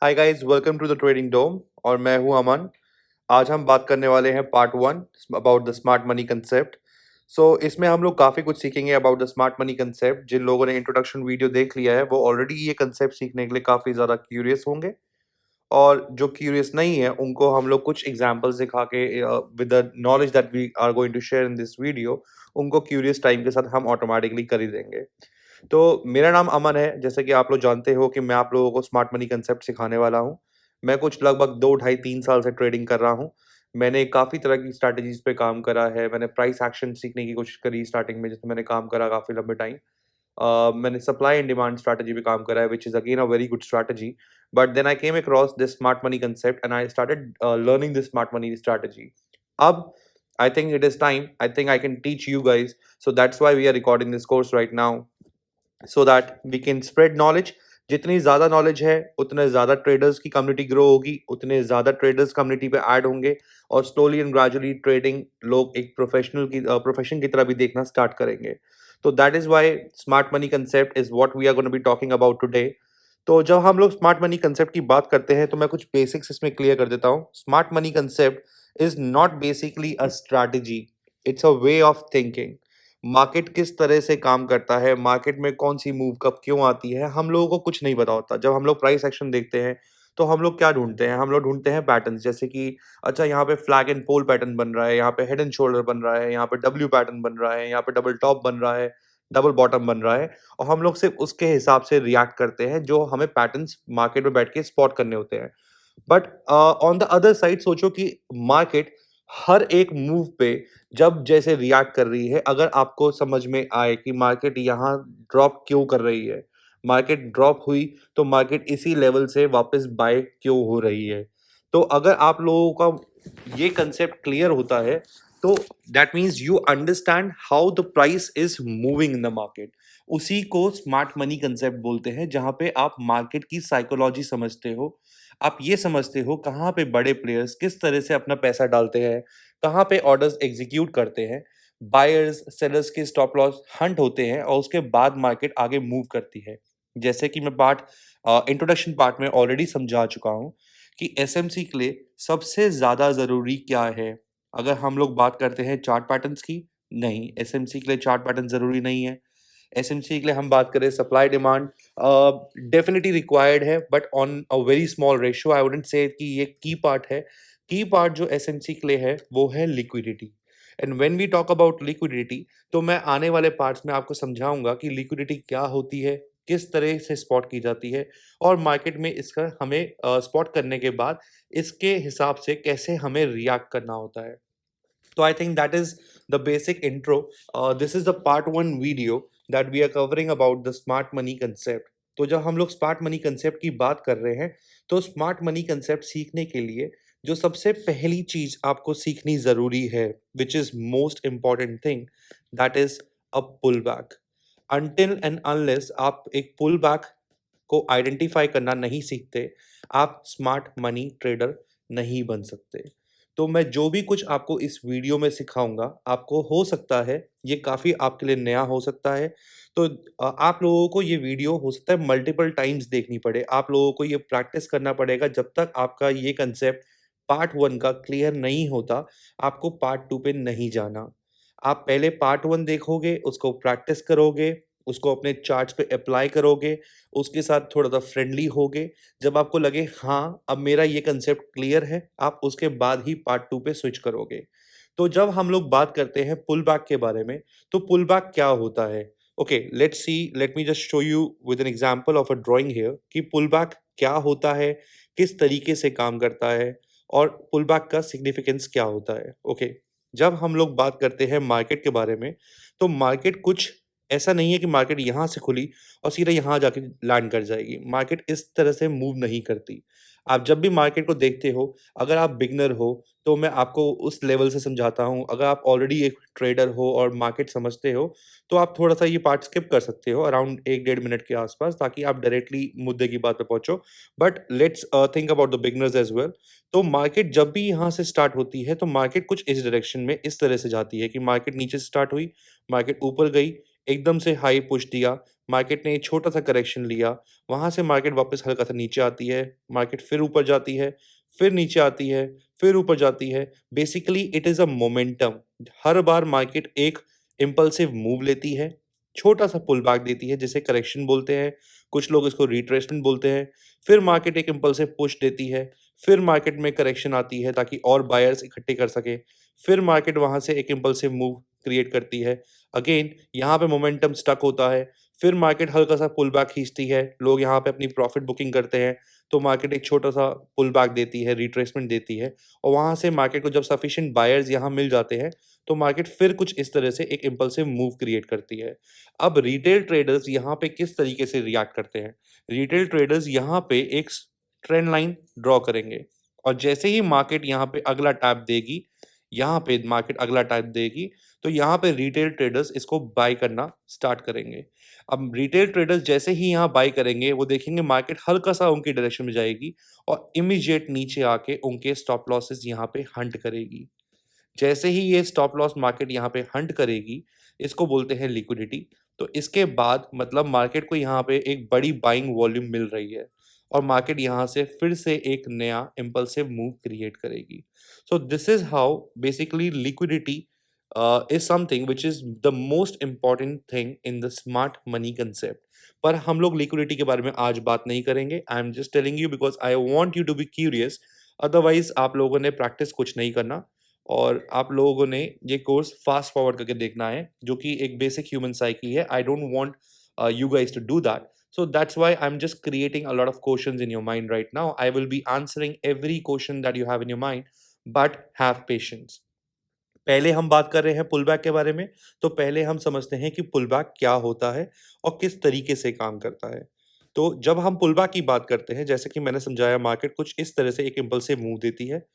Hi guys, welcome to the trading dome और मैं हूं अमन। आज हम बात करने वाले हैं part one about the smart money concept. इसमें हम लोग काफ़ी कुछ सीखेंगे about the smart money concept. जिन लोगों ने इंट्रोडक्शन वीडियो देख लिया है वो ऑलरेडी ये कंसेप्ट सीखने के लिए काफ़ी ज़्यादा क्यूरियस होंगे, और जो क्यूरियस नहीं है उनको हम लोग कुछ एग्जांपल्स दिखा के with the knowledge that we are going to share in this video, उनको क्यूरियस टाइम के साथ हम ऑटोमेटिकली कर ही देंगे। तो मेरा नाम अमन है, जैसे कि आप लोग जानते हो कि मैं आप लोगों को स्मार्ट मनी कंसेप्ट सिखाने वाला हूँ। मैं कुछ लगभग 2 ढाई 3 साल से ट्रेडिंग कर रहा हूँ। मैंने काफ़ी तरह की स्ट्रैटेजीज़ पे काम करा है। मैंने प्राइस एक्शन सीखने की कोशिश करी स्टार्टिंग में, जिसमें मैंने काम करा काफ़ी लंबे टाइम। मैंने सप्लाई एंड डिमांड स्ट्रैटेजी पे काम करा है, which is again a very good strategy. But then I came across this smart money concept and I started learning this smart money strategy. अब I think it is time, I think I can teach you guys, so that's why we are recording this course right now, so that we can spread knowledge. जितनी ज़्यादा knowledge है उतने ज़्यादा traders की community grow होगी, उतने ज़्यादा traders community पे ऐड होंगे, और स्लोली एंड ग्रेजुअली ट्रेडिंग लोग एक प्रोफेशन की तरह भी देखना स्टार्ट करेंगे। तो that is why smart money concept is what we are gonna be talking about today. तो जब हम लोग स्मार्ट मनी कंसेप्ट की बात करते हैं तो मैं कुछ बेसिक्स इसमें क्लियर कर देता हूँ। Smart money concept is not basically a strategy, it's a way of thinking. Market किस तरह से काम करता है, मार्केट में कौन-सी मूव कब क्यों आती है, हम लोगों को कुछ नहीं पता होता। जब हम लोग प्राइस एक्शन देखते हैं, तो हम लोग क्या ढूँढते हैं? हम लोग ढूँढते हैं पैटर्न्स, जैसे कि अच्छा यहाँ पे फ्लैग एंड पोल पैटर्न बन रहा है, यहाँ पे हेड एंड शोल्डर बन रहा है, यहाँ पे डब्ल्यू पैटर्न बन रहा है, यहाँ पे डबल टॉप बन रहा है, डबल बॉटम बन रहा है, और हम लोग सिर्फ़ उसके हिसाब से रिएक्ट करते हैं, जो हमें पैटर्न्स मार्केट में बैठ के स्पॉट करने होते हैं। But on the other side सोचो कि मार्केट हर एक मूव पे जब जैसे रिएक्ट कर रही है, अगर आपको समझ में आए कि मार्केट यहाँ ड्रॉप क्यों कर रही है, मार्केट ड्रॉप हुई तो मार्केट इसी लेवल से वापस बाय क्यों हो रही है। तो अगर आप लोगों का ये कंसेप्ट क्लियर होता है, तो that means you understand how the price is moving in the market. उसी को स्मार्ट मनी कंसेप्ट बोलते हैं, जहां पे आप मार्केट की साइकोलॉजी समझते हो। आप ये समझते हो कहाँ पे बड़े प्लेयर्स किस तरह से अपना पैसा डालते हैं, कहाँ पे ऑर्डर्स एग्जीक्यूट करते हैं, बायर्स सेलर्स के स्टॉप लॉस हंट होते हैं, और उसके बाद मार्केट आगे मूव करती है। जैसे कि मैं पार्ट इंट्रोडक्शन पार्ट में ऑलरेडी समझा चुका हूँ कि एसएमसी के लिए सबसे ज़्यादा ज़रूरी क्या है। अगर हम लोग बात करते हैं चार्ट पैटर्न्स की, नहीं, एसएमसी के लिए चार्ट पैटर्न ज़रूरी नहीं है। एसएमसी के लिए हम बात करें सप्लाई डिमांड, डेफिनिटली रिक्वायर्ड है, but on a very small ratio. I wouldn't say कि ये की पार्ट है। की पार्ट जो एसएमसी के लिए है वो है liquidity. And when we talk about liquidity, तो मैं आने वाले पार्ट्स में आपको समझाऊंगा कि लिक्विडिटी क्या होती है, किस तरह से स्पॉट की जाती है, और मार्केट में इसका हमें स्पॉट करने के बाद इसके हिसाब से कैसे हमें रिएक्ट करना होता है। So I think that is the basic intro. This is the part one video that we are covering about the smart money concept. तो जब हम लोग स्मार्ट मनी कंसेप्ट की बात कर रहे हैं, तो स्मार्ट मनी कंसेप्ट सीखने के लिए जो सबसे पहली चीज आपको सीखनी जरूरी है, which is most important thing, that is a pull back. Until and unless आप एक पुल बैक को आइडेंटिफाई करना नहीं सीखते, आप स्मार्ट मनी ट्रेडर नहीं बन सकते। तो मैं जो भी कुछ आपको इस वीडियो में सिखाऊँगा, आपको हो सकता है ये काफ़ी आपके लिए नया हो सकता है। तो आप लोगों को ये वीडियो हो सकता है मल्टिपल टाइम्स देखनी पड़े। आप लोगों को ये प्रैक्टिस करना पड़ेगा जब तक आपका ये कांसेप्ट पार्ट 1 का क्लियर नहीं होता, आपको पार्ट 2 पे नहीं जाना। आप पहले पार्ट 1 देखोगे, उसको प्रैक्टिस करोगे, उसको अपने चार्ट्स पे अप्लाई करोगे, उसके साथ थोड़ा-सा फ्रेंडली होगे। जब आपको लगे हाँ, अब मेरा ये कांसेप्ट क्लियर है, आप उसके बाद ही पार्ट 2 पे स्विच करोगे। तो जब हम लोग बात करते हैं पुल बैक के बारे में, तो पुल बैक क्या होता है? Okay, late me just show you with an example of a drawing here कि पुल बैक क्या होता है, किस तरीके से काम करता है, और पुल बैक का सिग्निफिकेंस क्या होता है? ओके, जब हम लोग बात करते हैं मार्केट के बारे में, तो मार्केट कुछ ऐसा नहीं है कि मार्केट यहाँ से खुली और सीधा यहाँ जाके लैंड कर जाएगी। मार्केट इस तरह से मूव नहीं करती। आप जब भी मार्केट को देखते हो, अगर आप बिगिनर हो, तो मैं आपको उस लेवल से समझाता हूँ। अगर आप ऑलरेडी एक ट्रेडर हो और मार्केट समझते हो, तो आप थोड़ा-सा ये पार्ट स्किप कर सकते हो अराउंड 1 डेढ़ मिनट के आसपास, ताकि आप डायरेक्टली मुद्दे की बात पे पहुँचो। But let's think about the beginners as well. तो मार्केट जब भी यहाँ से स्टार्ट होती है, तो मार्केट कुछ इस डायरेक्शन में इस तरह से जाती है कि मार्केट नीचे से स्टार्ट हुई, मार्केट ऊपर गई, एकदम से हाई पुश दिया, मार्केट ने एक छोटा-सा करेक्शन लिया, वहाँ से मार्केट वापस हल्का-सा नीचे आती है, मार्केट फिर ऊपर जाती है, फिर नीचे आती है, फिर ऊपर जाती है। Basically it is a momentum. Her bar market एक इम्पल्सिव मूव लेती है, छोटा-सा पुल बैक देती है जिसे करेक्शन बोलते हैं, कुछ लोग इसको रिट्रेसमेंट बोलते हैं। फिर मार्केट एक इम्पल्सिव पुश देती है, फिर मार्केट में करेक्शन आती है ताकि और बायर्स इकट्ठे कर सकें। फिर मार्केट वहाँ से एक इम्पल्सिव मूव क्रिएट करती है। अगेन यहाँ पे मोमेंटम स्टक होता है, फिर मार्केट हल्का-सा पुल बैक खींचती है, लोग यहाँ पे अपनी प्रॉफिट बुकिंग करते हैं, तो मार्केट एक छोटा-सा पुल बैक देती है, रिट्रेसमेंट देती है और वहाँ से मार्केट को जब सफिशिएंट बायर्स यहाँ मिल जाते हैं, तो मार्केट फिर कुछ इस तरह से एक इम्पल्सिव मूव क्रिएट करती है। अब रिटेल ट्रेडर्स यहाँ पे किस तरीके से रिएक्ट करते हैं? रिटेल ट्रेडर्स यहाँ पे एक ट्रेंड लाइन ड्रॉ करेंगे और जैसे ही मार्केट यहाँ पे अगला टैप देगी, यहाँ पे मार्केट अगला टैप देगी, तो यहाँ पे रिटेल ट्रेडर्स इसको बाय करना स्टार्ट करेंगे। अब रिटेल ट्रेडर्स जैसे ही यहाँ बाय करेंगे, वो देखेंगे मार्केट हल्का-सा उनकी डायरेक्शन में जाएगी और इमीडिएट नीचे आके उनके स्टॉप लॉसेस यहाँ पे हंट करेगी। जैसे ही ये स्टॉप लॉस मार्केट यहाँ पे हंट करेगी, इसको बोलते हैं लिक्विडिटी। तो इसके बाद मतलब मार्केट को यहाँ पे एक बड़ी बाइंग वॉल्यूम मिल रही है और मार्केट यहाँ से फिर से एक नया इम्पल्सिव मूव क्रिएट करेगी। So this is how basically liquidity is something which is the most important thing in the smart money concept. पर हम लोग लिक्विडिटी के बारे में आज बात नहीं करेंगे। I am just telling you because I want you to be curious, otherwise आप लोगों ने प्रैक्टिस कुछ नहीं करना और आप लोगों ने ये कोर्स फास्ट फॉरवर्ड करके देखना है, जो कि एक बेसिक ह्यूमन साइकी है। I don't want you guys to do that. So that's why I'm just creating a lot of questions in your mind right now. I will be answering every question that you have in your mind, but have patience. पहले हम बात कर रहे हैं pull back के बारे में, तो पहले हम समझते हैं कि पुल बैक क्या होता है और किस तरीके से काम करता है। तो जब हम पुल बैक की बात करते हैं, जैसे कि मैंने समझाया मार्केट कुछ इस तरह से एक इम्पल्सिव मूव देती है,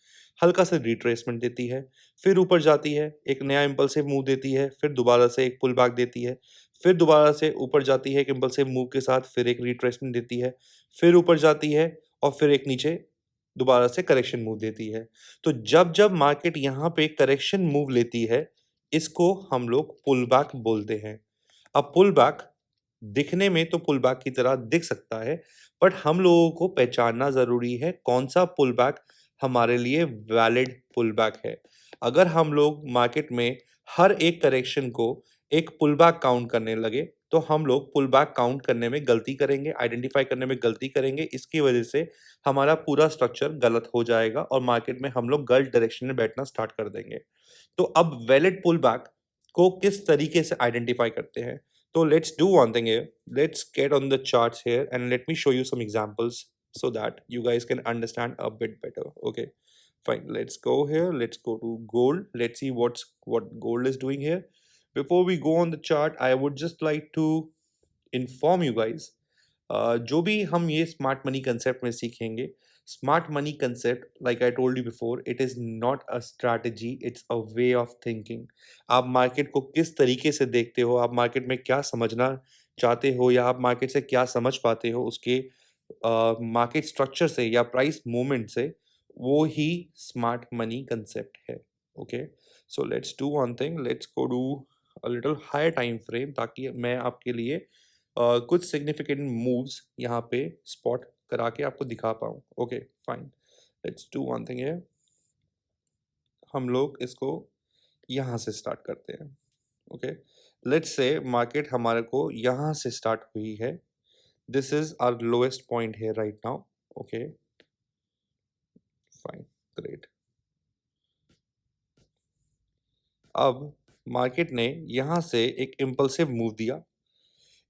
हल्का-सा रिट्रेसमेंट देती है, फिर ऊपर जाती है, एक नया इम्पल्सिव मूव देती है, फिर दोबारा से एक पुल बैक देती है, फिर दोबारा से ऊपर जाती है एक इम्पल्सिव मूव के साथ, फिर एक रिट्रेसमेंट देती है, फिर ऊपर जाती है और फिर एक नीचे दोबारा से करेक्शन मूव देती है। तो जब-जब मार्केट यहाँ पे करेक्शन मूव लेती है, इसको हम लोग पुल बैक बोलते हैं। अब पुल बैक दिखने में तो पुल बैक की तरह दिख सकता है, बट हम लोगों को पहचानना ज़रूरी है कौन-सा पुल बैक हमारे लिए वैलिड पुल बैक है। अगर हम लोग मार्केट में हर एक करेक्शन को एक पुल बैक काउंट करने लगे, तो हम लोग पुल बैक काउंट करने में गलती करेंगे, आइडेंटिफ़ाई करने में गलती करेंगे। इसकी वजह से हमारा पूरा स्ट्रक्चर गलत हो जाएगा और मार्केट में हम लोग गलत डायरेक्शन में बैठना स्टार्ट कर देंगे। तो अब वैलिड पुल बैक को किस तरीके से आइडेंटिफ़ाई करते हैं? So let's do one thing here. Let's get on the charts here and let me show you some examples so that you guys can understand a bit better. Okay, fine. Let's go here. Let's go to gold. Let's see what gold is doing here. Before we go on the chart, I would just like to inform you guys जो भी हम ये smart money concept में सीखेंगे, smart money concept like I told you before, it is not a strategy, it's a way of thinking. आप market को किस तरीके से देखते हो, आप मार्केट में क्या समझना चाहते हो या आप मार्केट से क्या समझ पाते हो, उसके मार्केट स्ट्रक्चर से या प्राइस मूवमेंट से, वो ही स्मार्ट मनी कंसेप्ट है। Okay, so let's do one thing, let's go do a little higher time frame ताकि मैं आपके लिए कुछ सिग्निफिकेंट मूव्स यहाँ पे स्पॉट करा के आपको दिखा पाऊँ। Okay, fine. Let's do one thing here. हम लोग इसको यहाँ से स्टार्ट करते हैं। ओके, लेट्स से मार्केट हमारे को यहाँ से स्टार्ट हुई है। This is our lowest point here right now. Okay, fine, great. अब मार्केट ने यहाँ से एक इम्पल्सिव मूव दिया।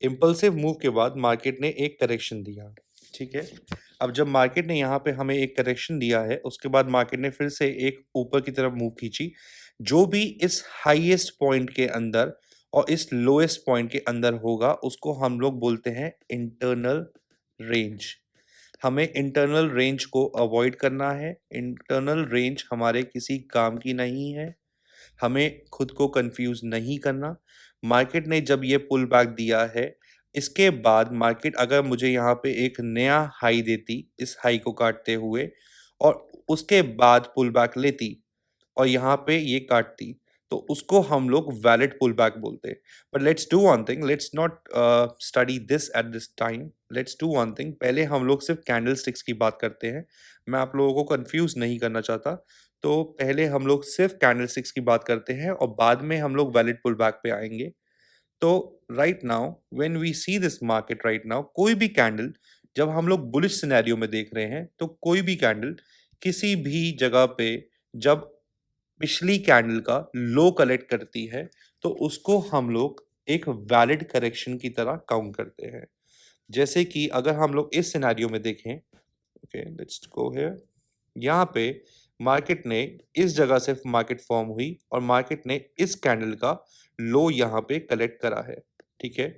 इम्पल्सिव मूव के बाद मार्केट ने एक करेक्शन दिया, ठीक है। अब जब मार्केट ने यहाँ पे हमें एक करेक्शन दिया है, उसके बाद मार्केट ने फिर से एक ऊपर की तरफ मूव खींची। जो भी इस हाईएस्ट पॉइंट के अंदर और इस लोएस्ट पॉइंट के अंदर होगा, उसको हम लोग बोलते हैं इंटरनल रेंज। हमें इंटरनल रेंज को अवॉइड करना है। इंटरनल रेंज हमारे किसी काम की नहीं है। हमें खुद को कंफ्यूज नहीं करना। मार्केट ने जब ये पुल बैक दिया है, इसके बाद मार्केट अगर मुझे यहाँ पे एक नया हाई देती, इस हाई को काटते हुए और उसके बाद पुल बैक लेती और यहाँ पे ये काटती, तो उसको हम लोग वैलिड पुल बैक बोलते हैं। But let's do one thing, let's not study this at this time, let's do one thing, पहले हम लोग सिर्फ कैंडल स्टिक्स की बात करते हैं। मैं आप लोगों को कंफ्यूज नहीं करना चाहता, तो पहले हम लोग सिर्फ कैंडल स्टिक्स की बात करते हैं और बाद में हम लोग वैलिड पुल बैक पे आएंगे। तो right now when we see this market right now, कोई भी कैंडल जब हम लोग बुलिश सिनेरियो में देख रहे हैं, तो कोई भी कैंडल किसी भी जगह पे जब पिछली कैंडल का लो कलेक्ट करती है, तो उसको हम लोग एक वैलिड करेक्शन की तरह काउंट करते हैं। जैसे कि अगर हम लोग इस सिनेरियो में देखें, ओके लेट्स गो हियर, यहाँ पे मार्केट ने इस जगह से मार्केट फॉर्म हुई और मार्केट ने इस कैंडल का लो यहाँ पे कलेक्ट करा है, ठीक है,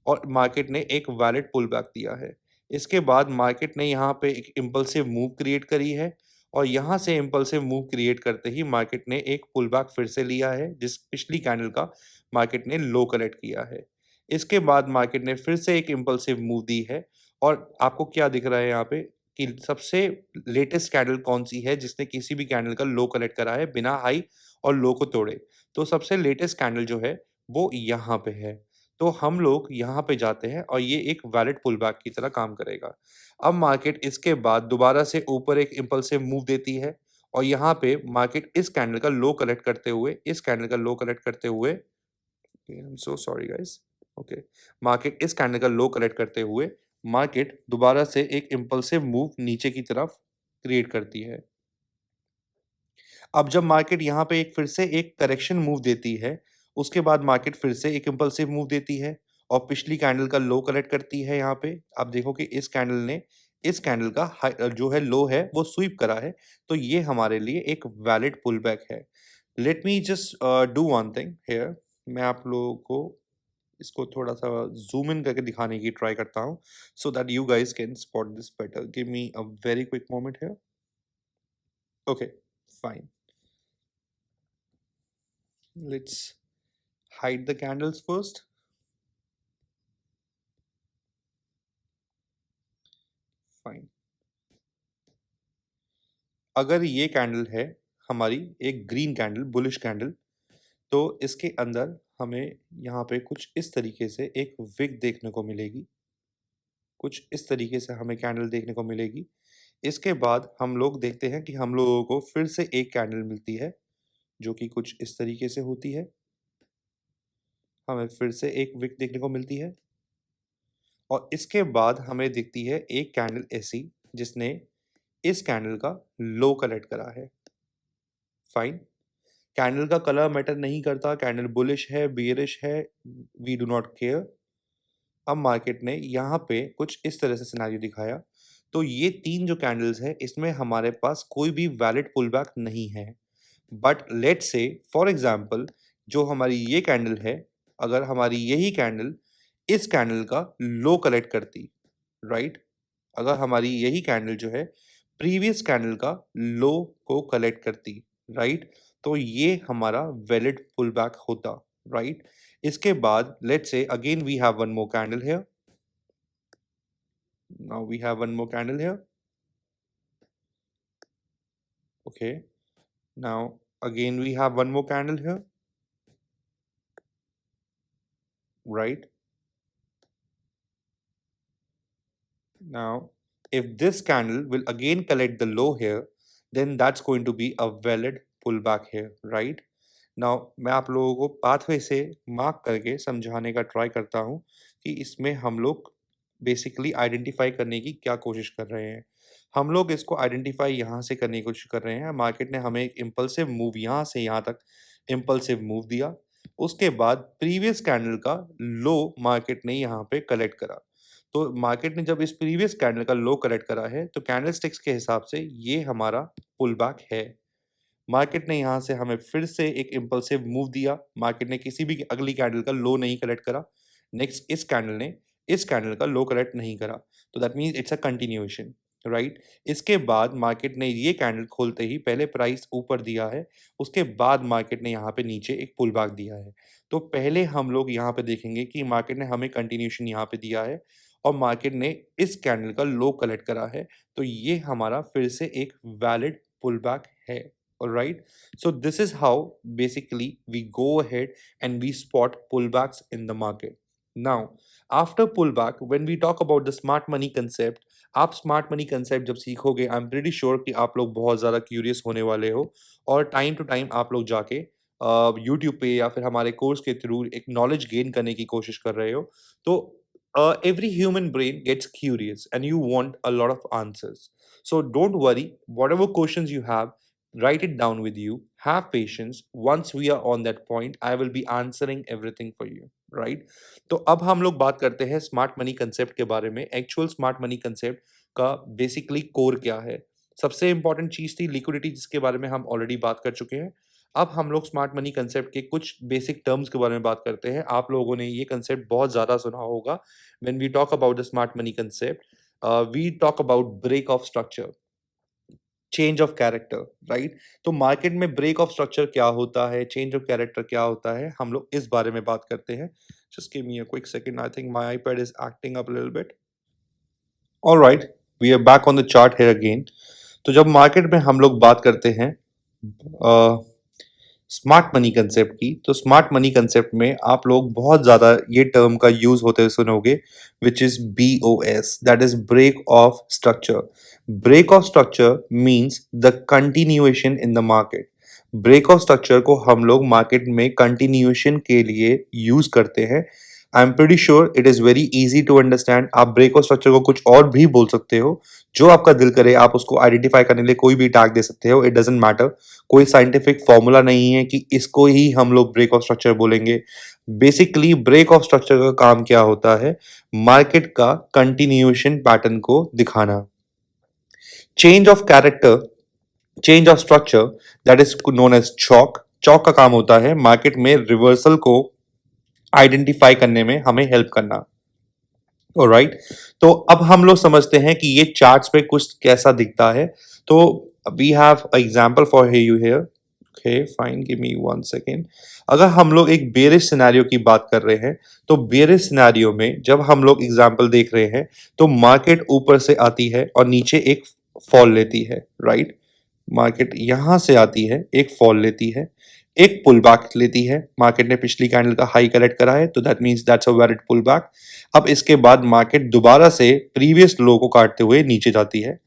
और मार्केट ने एक वैलिड पुल बैक दिया है। इसके बाद मार्केट ने यहाँ पे एक इम्पल्सिव मूव क्रिएट करी है और यहाँ से इम्पल्सिव मूव क्रिएट करते ही मार्केट ने एक पुल बैक फिर से लिया है, जिस पिछली कैंडल का मार्केट ने लो कलेक्ट किया है। इसके बाद मार्केट ने फिर से एक इम्पल्सिव मूव दी है और आपको क्या दिख रहा है यहाँ पे कि सबसे लेटेस्ट कैंडल कौन-सी है जिसने किसी भी कैंडल का लो कलेक्ट करा है बिना हाई और लो को तोड़े। तो सबसे लेटेस्ट कैंडल जो है वो यहाँ पे है। तो हम लोग यहाँ पे जाते हैं और ये एक वैलिड पुल बैक की तरह काम करेगा। अब मार्केट इसके बाद दोबारा से ऊपर एक इम्पल्सिव मूव देती है और यहाँ पे मार्केट इस कैंडल का लो कलेक्ट करते हुए, इस कैंडल का लो कलेक्ट करते हुए, I am so sorry guys, okay, market इस कैंडल का लो कलेक्ट करते हुए मार्केट दोबारा से एक इम्पल्सिव मूव नीचे की तरफ क्रिएट करती है। अब जब मार्केट यहाँ पे एक फिर से एक करेक्शन मूव देती है, उसके बाद मार्केट फिर से एक इम्पल्सिव मूव देती है और पिछली कैंडल का लो कलेक्ट करती है यहाँ पे। आप देखो कि इस कैंडल ने इस कैंडल का जो है लो है वो स्वीप करा है, तो ये हमारे लिए एक वैलिड पुल बैक है। Late me just do one thing here, मैं आप लोगों को इसको थोड़ा-सा ज़ूम इन करके दिखाने की ट्राई करता हूँ, so that you guys can spot this better. Give me a very quick moment here. Okay, fine. Let's hide the candles first. Fine. अगर ये कैंडल है हमारी एक ग्रीन कैंडल, बुलिश कैंडल, तो इसके अंदर हमें यहाँ पे कुछ इस तरीके से एक विक देखने को मिलेगी। कुछ इस तरीके से हमें कैंडल देखने को मिलेगी। इसके बाद हम लोग देखते हैं कि हम लोगों को फिर से एक कैंडल मिलती है, जो कि कुछ इस तरीके से होती है। हमें फिर से एक विक देखने को मिलती है और इसके बाद हमें दिखती है एक कैंडल ऐसी जिसने इस कैंडल का लो कलेक्ट करा है। फाइन। कैंडल का कलर मैटर नहीं करता, कैंडल बुलिश है, बियरिश है, वी डू नॉट केयर। अब मार्केट ने यहाँ पे कुछ इस तरह से सिनेरियो दिखाया, तो ये 3 जो कैंडल्स हैं इसमें हमारे पास कोई भी वैलिड पुल बैक नहीं है। But let's say for example जो हमारी ये कैंडल है, अगर हमारी यही कैंडल इस कैंडल का लो कलेक्ट करती, राइट, अगर हमारी यही कैंडल जो है प्रीवियस कैंडल का लो को कलेक्ट करती, राइट, तो ये हमारा वैलिड पुल बैक होता, राइट। इसके बाद let's see again we have one more candle here, now we have one more candle here, okay, now again we have one more candle here, right. Now, if this candle will again collect the low here, then that's going to be a valid pullback here, right? Now, मैं आप लोगों को pathway से mark करके समझाने का try करता हूँ कि इसमें हम लोग बेसिकली आइडेंटिफाई करने की क्या कोशिश कर रहे हैं। हम लोग इसको आइडेंटिफाई यहाँ से करने की कोशिश कर रहे हैं। मार्केट ने हमें एक इम्पल्सिव मूव यहाँ से यहाँ तक इम्पल्सिव मूव दिया। उसके बाद प्रीवियस कैंडल का लो मार्केट ने यहाँ पे कलेक्ट करा। तो मार्केट ने जब इस प्रीवियस कैंडल का लो कलेक्ट करा है, तो कैंडलस्टिक्स के हिसाब से ये हमारा पुल बैक है। मार्केट ने यहाँ से हमें फिर से एक इम्पल्सिव मूव दिया। मार्केट ने किसी भी अगली कैंडल का लो नहीं कलेक्ट करा। नेक्स्ट इस कैंडल ने इस कैंडल का लो कलेक्ट नहीं करा। तो that means it's a continuation, right. इसके बाद मार्केट ने ये कैंडल खोलते ही पहले प्राइस ऊपर दिया है, उसके बाद मार्केट ने यहाँ पे नीचे एक पुल बैक दिया है। तो पहले हम लोग यहाँ पे देखेंगे कि मार्केट ने हमें कंटिन्यूएशन यहाँ पे दिया है और मार्केट ने इस कैंडल का लो कलेक्ट करा है, तो ये हमारा फिर से एक वैलिड पुल बैक है। All right. So this is how basically we go ahead and we spot pullbacks in the market. Now, after pullback, when we talk about the smart money concept, आप smart money concept जब सीखोगे आई am pretty sure कि आप लोग बहुत ज़्यादा curious होने वाले हो और टाइम टू टाइम आप लोग जाके यूट्यूब पे या फिर हमारे कोर्स के थ्रू एक नॉलेज गेन करने की कोशिश कर रहे हो तो every human brain gets curious and you want a lot of answers. So don't worry, whatever questions you have, write it down with you. Have patience. Once we are on that point, I will be answering everything for you. Right? तो अब हम लोग बात करते हैं smart money concept के बारे में एक्चुअल स्मार्ट मनी कंसेप्ट का बेसिकली कोर क्या है सबसे इंपॉर्टेंट चीज थी लिक्विडिटी जिसके बारे में हम ऑलरेडी बात कर चुके हैं अब हम लोग स्मार्ट मनी कंसेप्ट के कुछ बेसिक टर्म्स के बारे में बात करते हैं आप लोगों ने ये कंसेप्ट बहुत ज़्यादा सुना होगा when we talk about the smart money concept we talk about break of structure change of character right तो मार्केट में ब्रेक ऑफ स्ट्रक्चर क्या होता है चेंज ऑफ कैरेक्टर क्या होता है हम लोग इस बारे में बात करते हैं just give me a quick second I think my iPad is acting up a little bit alright we are back on the chart here again तो जब मार्केट में हम लोग बात करते हैं स्मार्ट मनी कंसेप्ट की तो स्मार्ट मनी कंसेप्ट में आप लोग बहुत ज़्यादा ये टर्म का यूज होते हुए सुनोगे which is BOS that is break of structure break of structure means the continuation in the market break of structure को हम लोग मार्केट में कंटिन्यूएशन के लिए यूज करते हैं I am pretty sure it is very easy to understand आप break of structure को कुछ और भी बोल सकते हो जो आपका दिल करे आप उसको आइडेंटिफाई करने के लिए कोई भी टैग दे सकते हो इट डजेंट मैटर कोई साइंटिफिक फॉर्मूला नहीं है कि इसको ही हम लोग ब्रेक ऑफ स्ट्रक्चर बोलेंगे बेसिकली ब्रेक ऑफ स्ट्रक्चर का काम क्या होता है मार्केट का कंटिन्यूएशन पैटर्न को दिखाना change of character change of structure that is known as CHoCH CHoCH का काम होता है मार्केट में रिवर्सल को आइडेंटिफाई करने में हमें हेल्प करना राइट तो अब हम लोग समझते हैं कि ये चार्ट्स पे कुछ कैसा दिखता है तो we have example for you here okay fine give me one second अगर हम लोग एक बेरिश सिनेरियो की बात कर रहे हैं तो बेरिश सिनेरियो में जब हम लोग एग्जांपल देख रहे हैं तो मार्केट ऊपर से आती है और नीचे एक फॉल लेती है राइट मार्केट यहां से आती है एक फॉल लेती है एक पुल बैक लेती है मार्केट ने पिछली कैंडल का हाई कलेक्ट करा है तो that means that's a valid pull back अब इसके बाद मार्केट दोबारा से प्रीवियस लो को काटते हुए नीचे जाती है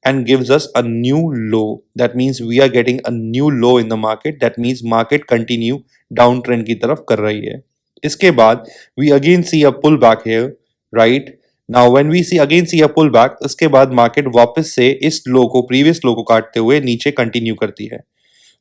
and gives us a new low that means we are getting a new low in the market that means market continue downtrend की तरफ कर रही है इसके बाद we again see a pullback here right now when we see again see a pullback इसके बाद market वापस से इस लो को प्रीवियस लो को काटते हुए नीचे कंटिन्यू करती है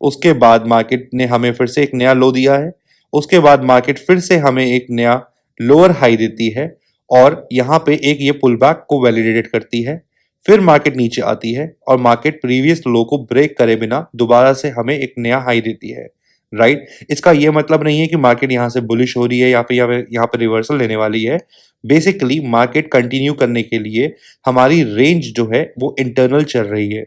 उसके बाद मार्केट ने हमें फिर से एक नया लो दिया है उसके बाद मार्केट फिर से हमें एक नया लोअर हाई देती है और यहाँ पे एक ये पुल बैक को वैलिडेट करती है फिर मार्केट नीचे आती है और मार्केट प्रीवियस लो को ब्रेक करे बिना दोबारा से हमें एक नया हाई देती है राइट इसका ये मतलब नहीं है कि मार्केट यहाँ से बुलिश हो रही है या फिर यहाँ पे रिवर्सल लेने वाली है बेसिकली मार्केट कंटिन्यू करने के लिए हमारी रेंज जो है वो इंटरनल चल रही है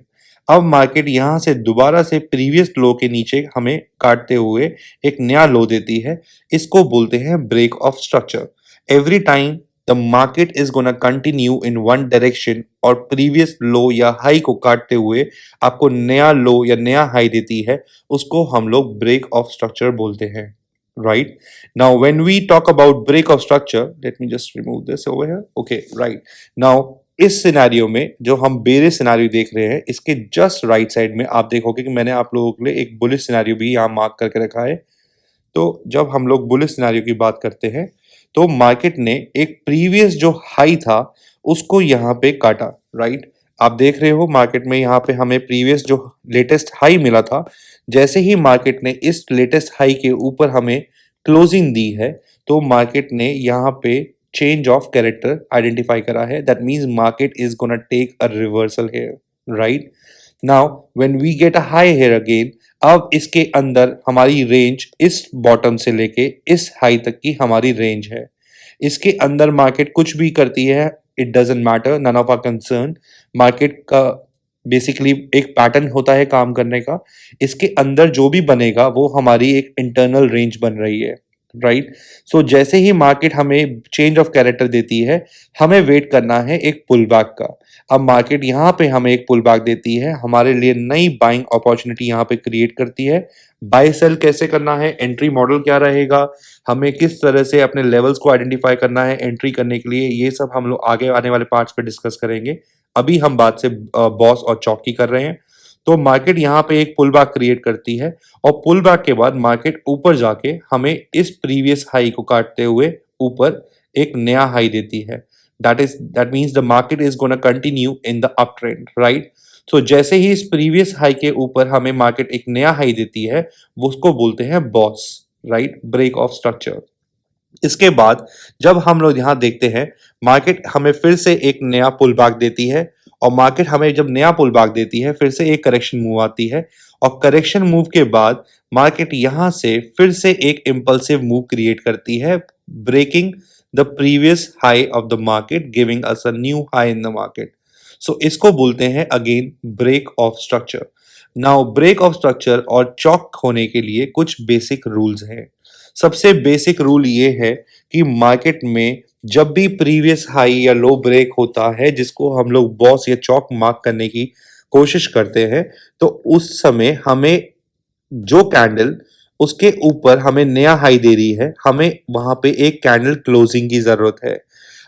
अब मार्केट यहां से दोबारा से प्रीवियस लो के नीचे हमें काटते हुए एक नया लो देती है इसको बोलते हैं break of structure every time the market is gonna continue in one direction और प्रीवियस लो या हाई को काटते हुए आपको नया लो या नया हाई देती है उसको हम लोग ब्रेक ऑफ स्ट्रक्चर बोलते हैं right now when we talk about break of structure let me just remove this over here okay right now इस सिनेरियो में जो हम बेरिश सिनेरियो देख रहे हैं इसके जस्ट राइट साइड में आप देखोगे कि मैंने आप लोगों के लिए एक बुलिश सिनेरियो भी यहाँ मार्क करके रखा है तो जब हम लोग बुलिश सिनेरियो की बात करते हैं तो मार्केट ने एक प्रीवियस जो हाई था उसको यहाँ पे काटा राइट आप देख रहे हो मार्केट में यहाँ पे हमें प्रीवियस जो लेटेस्ट हाई मिला था जैसे ही मार्केट ने इस लेटेस्ट हाई के ऊपर हमें क्लोजिंग दी है तो मार्केट ने यहाँ पे change of character identify करा है that means market is gonna take a reversal here right now when we get a high here again अब इसके अंदर हमारी रेंज इस बॉटम से लेके इस हाई तक की हमारी रेंज है इसके अंदर मार्केट कुछ भी करती है it doesn't matter none of our concern market का बेसिकली एक पैटर्न होता है काम करने का इसके अंदर जो भी बनेगा वो हमारी एक इंटरनल रेंज बन रही है राइट। सो जैसे ही मार्केट हमें चेंज ऑफ कैरेक्टर देती है, हमें वेट करना है एक पुल बैक का। अब मार्केट यहाँ पे हमें एक पुल बैक देती है, हमारे लिए नई बाइंग अपॉर्चुनिटी यहाँ पे क्रिएट करती है। बाय सेल कैसे करना है, एंट्री मॉडल क्या रहेगा, हमें किस तरह से अपने लेवल्स को आइडेंटिफाई करना है एंट्री करने के लिए, ये सब हम लोग आगे आने वाले पार्ट्स पे डिस्कस करेंगे। अभी हम बात से बॉस और चौक की कर रहे हैं। तो मार्केट यहाँ पे एक पुल बैक क्रिएट करती है और पुल बैक के बाद मार्केट ऊपर जाके हमें इस प्रीवियस हाई को काटते हुए ऊपर एक नया हाई देती है। That means the market is gonna continue in the up trend, right. So जैसे ही इस प्रीवियस हाई के ऊपर हमें मार्केट एक नया हाई देती है, वो उसको बोलते हैं BOS, right, break of structure. इसके बाद जब हम लोग यहाँ देखते हैं, मार्केट हमें फिर से एक नया पुल बैक देती है और मार्केट हमें जब नया पुल बैक देती है फिर से एक करेक्शन मूव आती है और करेक्शन मूव के बाद मार्केट यहाँ से फिर से एक इम्पल्सिव मूव क्रिएट करती है, breaking the previous high of the market, giving us a new high in the market. So इसको बोलते हैं again break of structure. Now break of structure और चौक होने के लिए कुछ बेसिक रूल्स हैं। सबसे बेसिक रूल ये है कि मार्केट में जब भी प्रीवियस हाई या लो ब्रेक होता है जिसको हम लोग बॉस या चौक मार्क करने की कोशिश करते हैं, तो उस समय हमें जो कैंडल उसके ऊपर हमें नया हाई दे रही है, हमें वहां पे एक कैंडल क्लोजिंग की जरूरत है।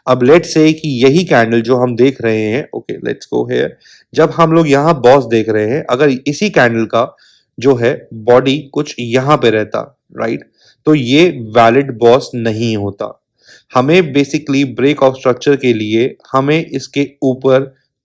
अब लेट्स से कि यही कैंडल जो हम देख रहे हैं, ओके लेट्स गो हियर, जब हम लोग यहाँ बॉस देख रहे हैं, अगर इसी कैंडल का जो है बॉडी कुछ यहाँ पे रहता, राइट, तो ये वैलिड बॉस नहीं होता। हमें बेसिकली ब्रेक ऑफ स्ट्रक्चर के लिए हमें इसके ऊपर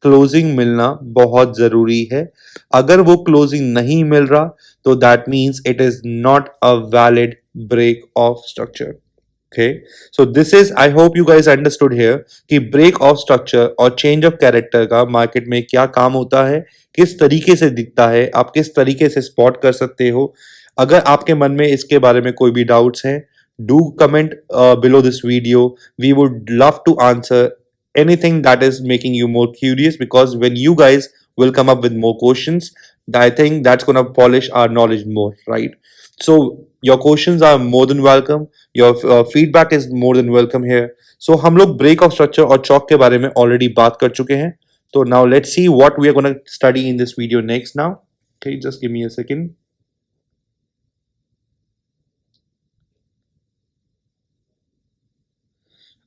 क्लोजिंग मिलना बहुत जरूरी है। अगर वो क्लोजिंग नहीं मिल रहा तो that means it is not a valid break of structure. Okay, so this is, I hope you guys understood here कि ब्रेक ऑफ स्ट्रक्चर और चेंज ऑफ कैरेक्टर का मार्केट में क्या काम होता है, किस तरीके से दिखता है, आप किस तरीके से स्पॉट कर सकते हो। अगर आपके मन में इसके बारे में कोई भी डाउट्स हैं, do comment below this video. We would love to answer anything that is making you more curious, because when you guys will come up with more questions, I think that's going to polish our knowledge more, right? So your questions are more than welcome, your feedback is more than welcome here. So हम लोग break of structure और chalk के बारे में already बात कर चुके हैं, तो now let's see what we are going to study in this video next now. Okay, just give me a second.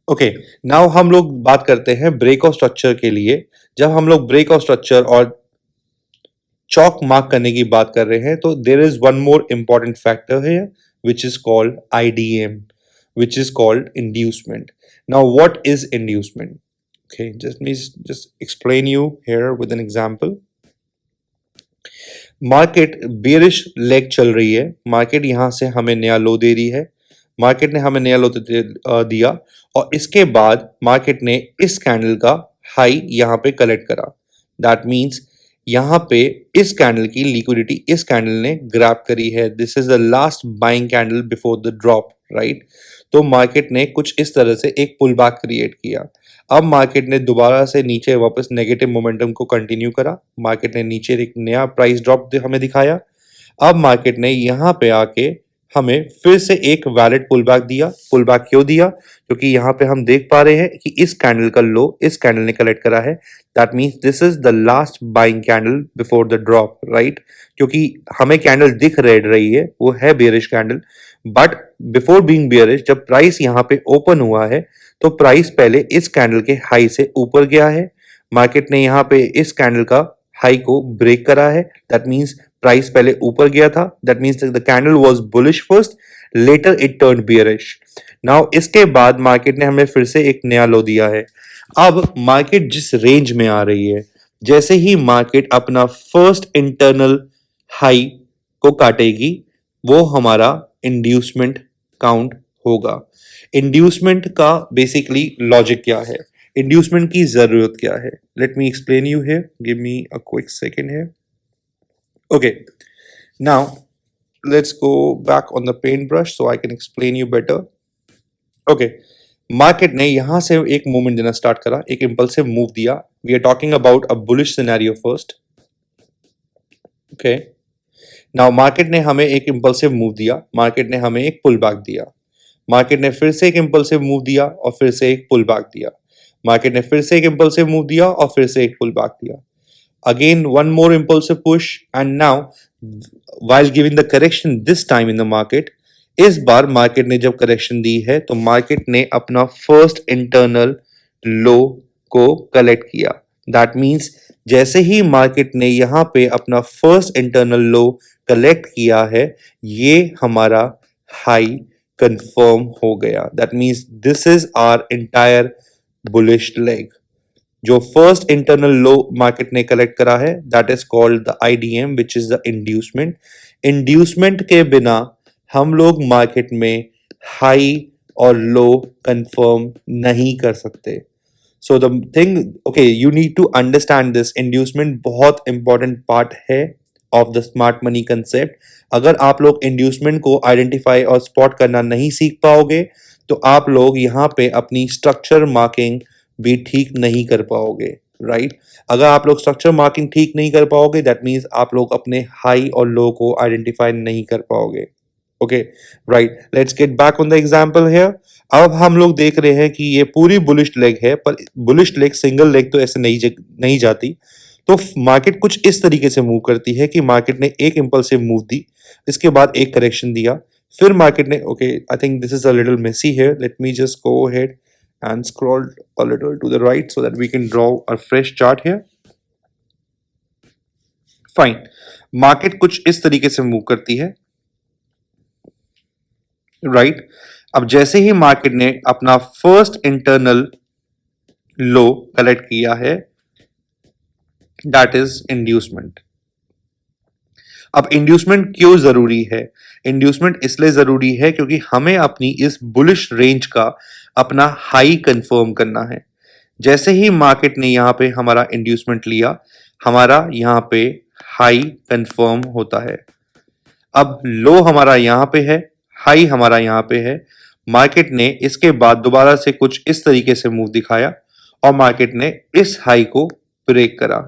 Okay, now हम लोग बात करते हैं ब्रेक ऑफ स्ट्रक्चर के लिए। जब हम लोग ब्रेक ऑफ स्ट्रक्चर और चौक मार्क करने की बात कर रहे हैं, तो there is one more important factor है which is called IDM, which is called inducement. Now, what is inducement? Okay, just explain you here with an example. Market bearish leg चल रही है, मार्केट यहां से हमें नया लो दे रही है, मार्केट ने हमें नया लो दिया और इसके बाद मार्केट ने इस कैंडल का हाई यहाँ पे कलेक्ट करा। दैट मीन्स यहाँ पे इस कैंडल की लिक्विडिटी इस कैंडल ने ग्रैब करी है। This is the last buying candle before the drop, right. तो मार्केट ने कुछ इस तरह से एक पुल बैक क्रिएट किया। अब मार्केट ने दोबारा से नीचे वापस नेगेटिव मोमेंटम को कंटिन्यू करा, मार्केट ने नीचे एक नया प्राइस ड्रॉप हमें दिखाया। अब मार्केट ने यहाँ पे आके हमें फिर से एक वैलिड पुल बैक दिया। पुल बैक क्यों दिया? क्योंकि यहाँ पे हम देख पा रहे हैं कि इस कैंडल का लो इस कैंडल ने कलेक्ट करा है। That means this is the last buying candle before the drop, right. क्योंकि हमें कैंडल दिख रही है, वो है bearish candle, but before being bearish जब प्राइस यहाँ पे ओपन हुआ है तो प्राइस पहले इस कैंडल के हाई से ऊपर गया है। मार्केट ने यहाँ पे इस कैंडल का हाई को ब्रेक करा है। दैट मीन्स प्राइस पहले ऊपर गया था। That means the candle was bullish first, later it turned bearish. Now इसके बाद मार्केट ने हमें फिर से एक नया लो दिया है। अब मार्केट जिस रेंज में आ रही है, जैसे ही मार्केट अपना फर्स्ट इंटरनल हाई को काटेगी, वो हमारा इंड्यूसमेंट काउंट होगा। इंड्यूसमेंट का बेसिकली लॉजिक क्या है, इंड्यूसमेंट की जरूरत क्या है? Let me explain you here, give me a quick second here. Okay, now let's go back on the paintbrush so I can explain you better. Okay, market ने यहां से एक मूवमेंट देना स्टार्ट करा, एक इंपल्सिव मूव दिया। We are talking about a bullish scenario first. Okay, now market ने हमें एक इंपल्सिव मूव दिया, मार्केट ने हमें एक पुल बैक दिया। मार्केट ने फिर से एक इम्पल्सिव मूव दिया और फिर से एक पुल बैक दिया, मार्केट ने फिर से एक इम्पल्सिव मूव दिया और फिर से एक पुल बैक दिया, again one more impulsive push, and now while giving the correction this time in the market, इस बार मार्केट ने जब करेक्शन दी है तो मार्केट ने अपना फर्स्ट इंटरनल लो को कलेक्ट किया। दैट मींस जैसे ही मार्केट ने यहाँ पे अपना फर्स्ट इंटरनल लो कलेक्ट किया है, ये हमारा हाई कंफर्म हो गया। That means this is our entire bullish leg. जो फर्स्ट इंटरनल लो मार्केट ने कलेक्ट करा है, that is called the IDM, which is the inducement. Inducement के बिना हम लोग मार्केट में हाई और लो कंफर्म नहीं कर सकते। So the thing, okay, you need to understand this. Inducement बहुत इंपॉर्टेंट पार्ट है of the smart money concept. अगर आप लोग इंड्यूसमेंट को आइडेंटिफाई और स्पॉट करना नहीं सीख पाओगे तो आप लोग यहाँ पे अपनी स्ट्रक्चर मार्किंग भी ठीक नहीं कर पाओगे, राइट? अगर आप लोग स्ट्रक्चर मार्किंग ठीक नहीं कर पाओगे, दैट मीन्स आप लोग अपने हाई और लो को आइडेंटिफाई नहीं कर पाओगे। Okay, right, let's get back on the example here. अब हम लोग देख रहे हैं कि ये पूरी बुलिश लेग है, पर बुलिश लेग, सिंगल लेग तो ऐसे नहीं जाती। तो मार्केट कुछ इस तरीके से मूव करती है कि मार्केट ने एक इंपल्सिव मूव दी, इसके बाद एक करेक्शन दिया, फिर मार्केट ने, okay, I think this is a little messy here, let me just go ahead and scroll a little to the right so that we can draw a fresh chart here. Fine. Market कुछ इस तरीके से move करती है, right? अब जैसे ही market ने अपना फर्स्ट इंटरनल लो कलेक्ट किया है, दैट इज इंड्यूसमेंट। अब इंड्यूसमेंट क्यों जरूरी है? इंड्यूसमेंट इसलिए जरूरी है क्योंकि हमें अपनी इस बुलिश रेंज का अपना हाई कंफर्म करना है। जैसे ही मार्केट ने यहाँ पे हमारा इंड्यूसमेंट लिया, हमारा यहाँ पे हाई कंफर्म होता है। अब लो हमारा यहाँ पे है, हाई हमारा यहाँ पे है। मार्केट ने इसके बाद दोबारा से कुछ इस तरीके से मूव दिखाया और मार्केट ने इस हाई को ब्रेक करा।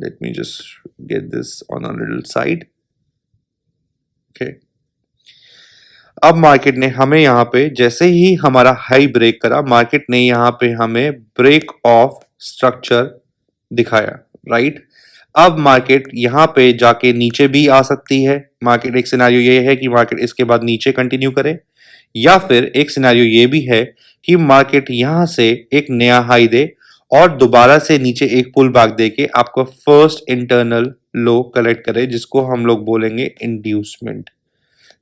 Let me just get this on a little side. Okay. अब मार्केट ने हमें यहाँ पे जैसे ही हमारा हाई ब्रेक करा, मार्केट ने यहाँ पे हमें ब्रेक ऑफ स्ट्रक्चर दिखाया, राइट? अब मार्केट यहाँ पे जाके नीचे भी आ सकती है। मार्केट, एक सिनेरियो ये है कि मार्केट इसके बाद नीचे कंटिन्यू करे, या फिर एक सिनेरियो ये भी है कि मार्केट यहाँ से एक नया हाई दे और दोबारा से नीचे एक पुल बैक देके आपका फर्स्ट इंटरनल लो कलेक्ट करे, जिसको हम लोग बोलेंगे इंड्यूसमेंट।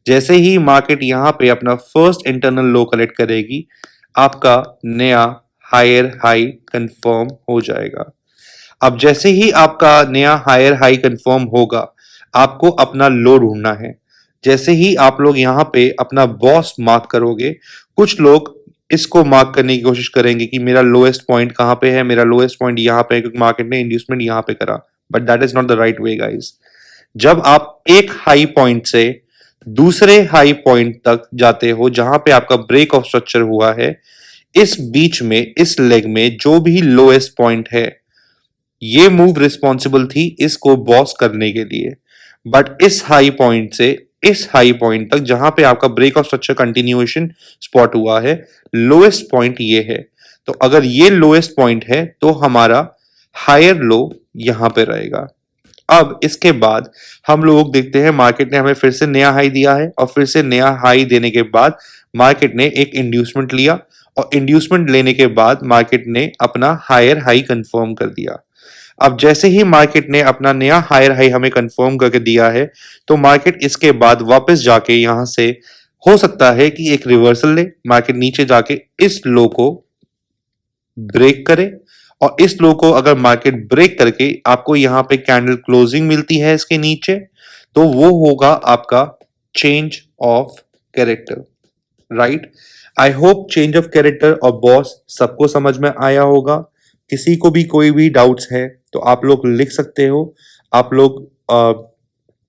जैसे ही मार्केट यहाँ पे अपना फर्स्ट इंटरनल लो कलेक्ट करेगी, आपका नया हायर हाई कंफर्म हो जाएगा। अब जैसे ही आपका नया हायर हाई कंफर्म होगा, आपको अपना लो ढूंढना है। जैसे ही आप लोग यहाँ पे अपना बॉस मार्क करोगे, कुछ लोग इसको मार्क करने की कोशिश करेंगे कि मेरा लोएस्ट पॉइंट कहाँ पे है, मेरा लोएस्ट पॉइंट यहाँ पे है, क्योंकि मार्केट ने इंड्यूसमेंट यहाँ पे करा। But that is not the right way guys. जब आप एक हाई पॉइंट से दूसरे हाई पॉइंट तक जाते हो जहां पे आपका ब्रेक ऑफ स्ट्रक्चर हुआ है, इस बीच में, इस लेग में जो भी लोएस्ट पॉइंट है, ये मूव रिस्पॉन्सिबल थी इसको बॉस करने के लिए। बट इस हाई पॉइंट से इस हाई पॉइंट तक जहां पे आपका break of structure continuation spot हुआ है, लोएस्ट पॉइंट ये है। तो अगर ये लोएस्ट पॉइंट है तो हमारा हायर लो यहां पे रहेगा। अब इसके बाद हम लोग देखते हैं, मार्केट ने हमें फिर से नया हाई दिया है और फिर से नया हाई देने के बाद मार्केट ने एक इंड्यूसमेंट लिया और इंड्यूसमेंट लेने के बाद मार्केट ने अपना हायर हाई कंफर्म कर दिया। अब जैसे ही मार्केट ने अपना नया हायर हाई हमें कंफर्म करके दिया है, तो मार्केट इसके बाद वापस जाके यहां से हो सकता है कि एक रिवर्सल ले, मार्केट नीचे जाके इस लो को ब्रेक करे, और इस लो को अगर मार्केट ब्रेक करके आपको यहाँ पे कैंडल क्लोजिंग मिलती है इसके नीचे, तो वो होगा आपका change of character, right? I hope change of character और बॉस सबको समझ में आया होगा। किसी को भी कोई भी डाउट्स है तो आप लोग लिख सकते हो। आप लोग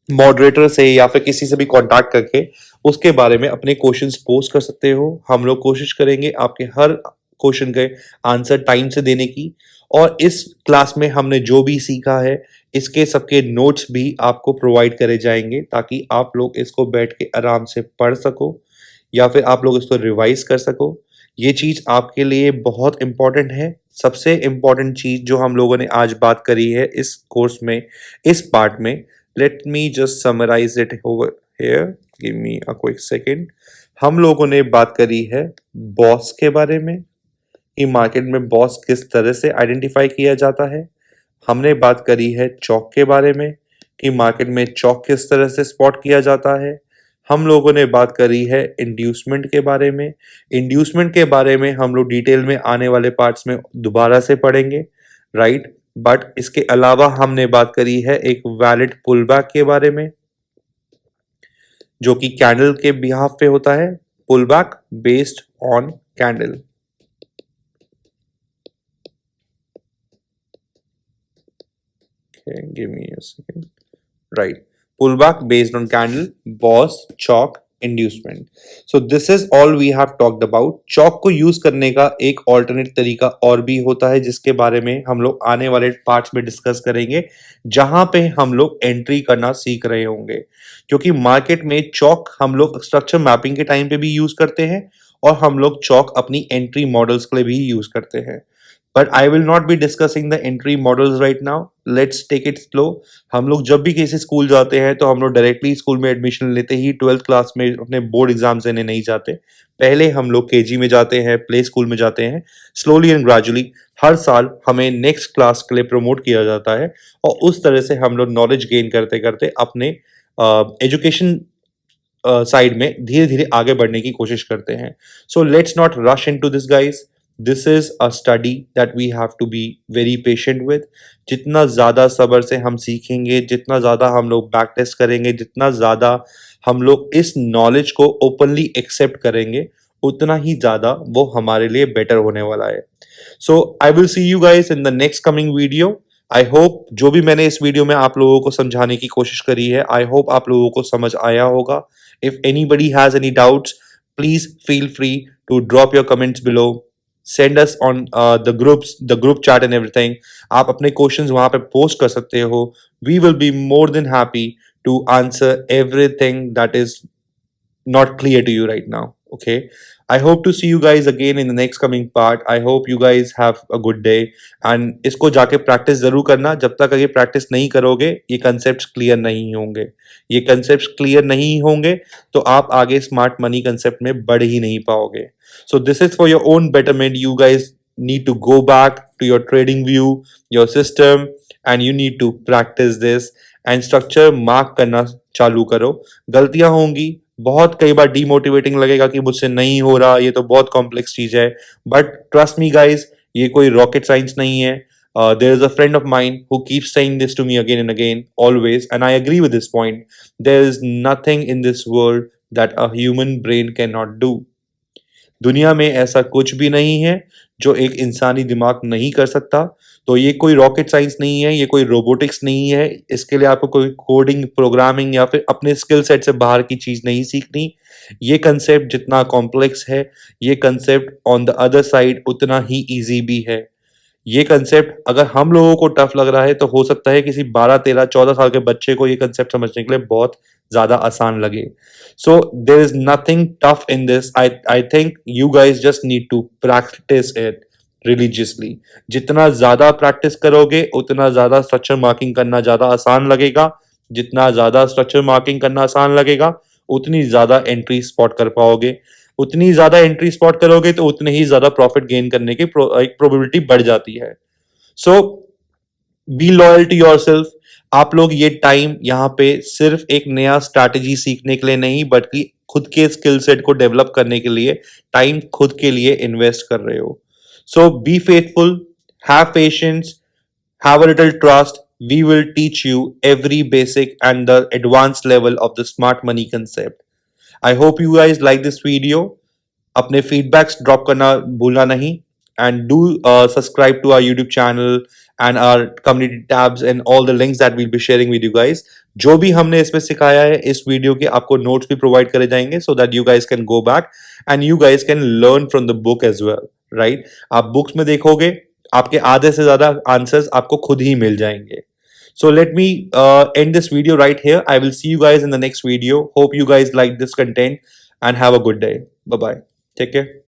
मॉडरेटर से या फिर किसी से भी कांटेक्ट करके उसके बारे में अपने क्वेश्चंस पोस्ट कर सकते हो। हम लोग कोशिश करेंगे आपके हर क्वेश्चन के आंसर टाइम से देने की। और इस क्लास में हमने जो भी सीखा है, इसके सबके नोट्स भी आपको प्रोवाइड करे जाएंगे ताकि आप लोग इसको बैठ के आराम से पढ़ सको। या फिर आप लोग इसको रिवाइज कर सको। ये चीज़ आपके लिए बहुत इम्पोर्टेंट है। सबसे इम्पोर्टेंट चीज़ जो हम लोगों ने आज बात करी है इस कोर्स में, इस पार्ट में, let me just summarise it over here, give me a quick second. हम लोगों ने बात करी है बॉस के बारे में कि मार्केट में बॉस किस तरह से आइडेंटिफाई किया जाता है। हमने बात करी है चौक के बारे में कि मार्केट में चौक किस तरह से स्पॉट किया जाता है। हम लोगों ने बात करी है इंड्यूसमेंट के बारे में। इंड्यूसमेंट के बारे में हम लोग डिटेल में आने वाले पार्ट्स में दोबारा से पढ़ेंगे, राइट। बट इसके अलावा हमने बात करी है एक वैलिड पुलबैक के बारे में, जो कि कैंडल के बिहाफ पे होता है, pullback based on candle. Okay, give me a second. Right. Pullback based on candle, boss, chalk, inducement. So this is all we have talked about. chalk को यूज करने का एक ऑल्टरनेट तरीका और भी होता है जिसके बारे में हम लोग आने वाले पार्ट्स में डिस्कस करेंगे, जहां पे हम लोग एंट्री करना सीख रहे होंगे। क्योंकि मार्केट में चौक हम लोग स्ट्रक्चर मैपिंग के टाइम पे भी यूज करते हैं और हम लोग चौक अपनी एंट्री मॉडल्स के लिए भी यूज करते हैं। But I will not be discussing the entry models right now, let's take it slow. हम लोग जब भी किसी स्कूल जाते हैं तो हम लोग डायरेक्टली स्कूल में एडमिशन लेते ही 12th क्लास में अपने बोर्ड एग्जाम देने नहीं जाते। पहले हम लोग केजी में जाते हैं, प्ले स्कूल में जाते हैं। स्लोली एंड ग्रेजुअली हर साल हमें नेक्स्ट क्लास के लिए प्रमोट किया जाता है और उस तरह से हम लोग नॉलेज गेन करते करते अपने एजुकेशन साइड में धीरे धीरे आगे बढ़ने की कोशिश करते हैं। So let's not rush into this guys. This is a study that we have to be very patient with. जितना ज़्यादा सब्र से हम सीखेंगे, जितना ज़्यादा हम लोग बैक टेस्ट करेंगे, जितना ज़्यादा हम लोग इस नॉलेज को ओपनली एक्सेप्ट करेंगे, उतना ही ज़्यादा वो हमारे लिए बेटर होने वाला है। So I will see you guys in the next coming video. I hope जो भी मैंने इस वीडियो में आप लोगों को समझाने की कोशिश करी है, आई होप आप लोगों को समझ आया होगा। If anybody has any doubts, please feel free to drop your comments below. Send us on the groups, the group chat and everything. आप अपने questions वहाँ पे post कर सकते हो. We will be more than happy to answer everything that is not clear to you right now. Okay. I hope to see you guys again in the next coming part. I hope you guys have a good day. And इसको जाके practice जरूर करना। जब तक अगर practice नहीं करोगे ये कंसेप्ट क्लियर नहीं होंगे। ये कंसेप्ट क्लियर नहीं होंगे तो आप आगे स्मार्ट मनी कंसेप्ट में बढ़ ही नहीं पाओगे। सो this is for your own betterment. You guys need to go back to your trading view, your system, and you need to practice this and structure mark करना चालू करो। गलतियां होंगी, बहुत कई बार डीमोटिवेटिंग लगेगा कि मुझसे नहीं हो रहा, ये तो बहुत कॉम्प्लेक्स चीज है। बट ट्रस्ट मी गाइज, ये कोई रॉकेट साइंस नहीं है। There is a friend of mine who keeps saying this to me again and again, always, and I agree with this point. There is nothing in this world that a human brain cannot do. दुनिया में ऐसा कुछ भी नहीं है जो एक इंसानी दिमाग नहीं कर सकता। तो ये कोई रॉकेट साइंस नहीं है, ये कोई रोबोटिक्स नहीं है। इसके लिए आपको कोई कोडिंग, प्रोग्रामिंग या फिर अपने स्किल सेट से बाहर की चीज नहीं सीखनी। ये कंसेप्ट जितना कॉम्प्लेक्स है, ये concept on the other side उतना ही इजी भी है। ये कंसेप्ट अगर हम लोगों को टफ लग रहा है तो हो सकता है किसी 12, 13, 14 साल के बच्चे को ये कंसेप्ट समझने के लिए बहुत ज्यादा आसान लगे। So there is nothing tough in this. I think you guys just need to practise it religiously. जितना ज्यादा प्रैक्टिस करोगे उतना ज्यादा स्ट्रक्चर मार्किंग करना ज्यादा आसान लगेगा। जितना ज्यादा स्ट्रक्चर मार्किंग करना आसान लगेगा उतनी ज्यादा एंट्री स्पॉट कर पाओगे। उतनी ज्यादा एंट्री स्पॉट करोगे तो उतने ही ज्यादा प्रॉफिट गेन करने की एक प्रोबेबिलिटी बढ़ जाती है। सो बी लॉयल टू योरसेल्फ। आप लोग ये टाइम यहाँ पे सिर्फ एक नया स्ट्रैटेजी सीखने के लिए नहीं, बल्कि खुद के स्किल सेट को डेवलप करने के लिए टाइम खुद के लिए इन्वेस्ट कर रहे हो। So be faithful, have patience, have a little trust. We will teach you every basic and the advanced level of the smart money concept. I hope you guys like this video. अपने feedbacks drop करना भूलना नहीं, and do subscribe to our YouTube channel and our community tabs and all the links that we'll be sharing with you guys. जो भी हमने इसमें सिखाया है इस वीडियो के आपको नोट्स भी प्रोवाइड करे जाएंगे so that you guys can go back and you guys can learn from the book as well, right? आप बुक्स में देखोगे आपके आधे से ज्यादा आंसर्स आपको खुद ही मिल जाएंगे। So let me end this video right here. I will see you guys in the next video. Hope you guys like this content. and have a good day. Bye bye. Take care.